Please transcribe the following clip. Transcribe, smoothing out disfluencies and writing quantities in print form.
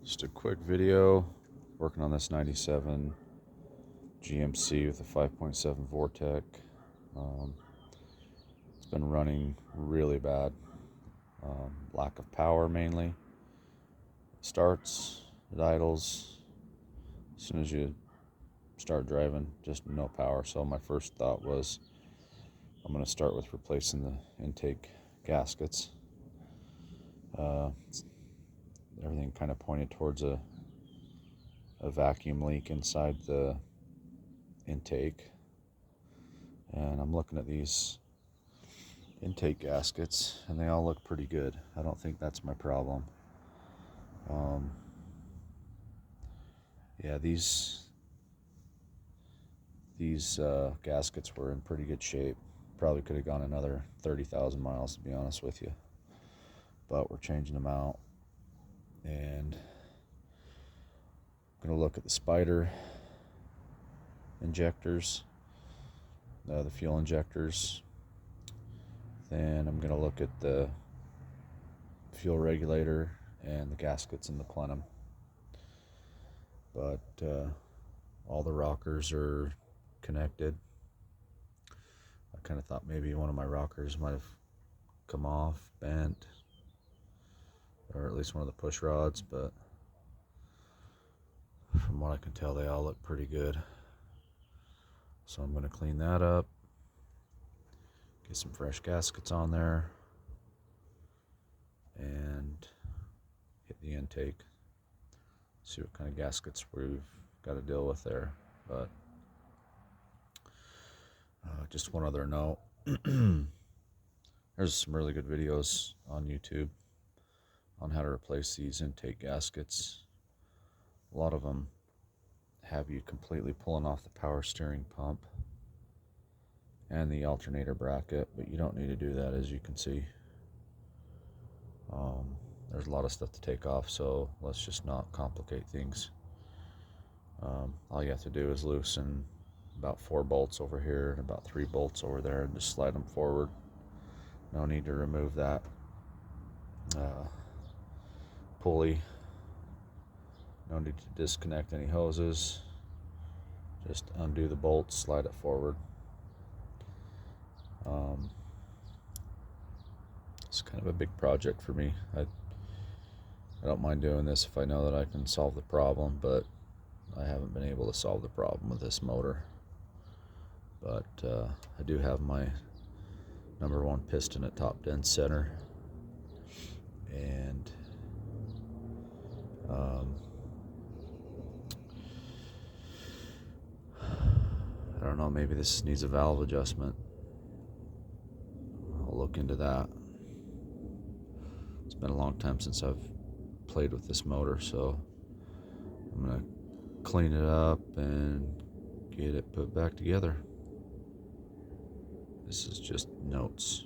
Just a quick video working on this 97 GMC with a 5.7 vortec. It's been running really bad. Lack of power mainly. It starts, it idles. As soon as you start driving, just no power. So my first thought was I'm going to start with replacing the intake gaskets. Everything kind of pointed towards a vacuum leak inside the intake, and I'm looking at these intake gaskets and they all look pretty good. I don't think that's my problem. Yeah, these gaskets were in pretty good shape. Probably could have gone another 30,000 miles, to be honest with you, but we're changing them out. And I'm going to look at the spider injectors, the fuel injectors. Then I'm going to look at the fuel regulator and the gaskets in the plenum. But all the rockers are connected. I kind of thought maybe one of my rockers might have come off, bent, or at least one of the push rods, but from what I can tell, they all look pretty good. So I'm going to clean that up, get some fresh gaskets on there, and hit the intake. See what kind of gaskets we've got to deal with there. But just one other note. There's some really good videos on YouTube on how to replace these intake gaskets. A lot of them have you completely pulling off the power steering pump and the alternator bracket, but you don't need to do that, as you can see. There's a lot of stuff to take off, so let's just not complicate things. All you have to do is loosen about 4 bolts over here and about 3 bolts over there and just slide them forward. No need to remove that pulley. No need to disconnect any hoses. Just undo the bolts, slide it forward. It's kind of a big project for me. I don't mind doing this if I know that I can solve the problem, but I haven't been able to solve the problem with this motor. But I do have my #1 piston at top dead center, and I don't know, maybe this needs a valve adjustment. I'll look into that. It's been a long time since I've played with this motor, so I'm gonna clean it up and get it put back together. This is just notes.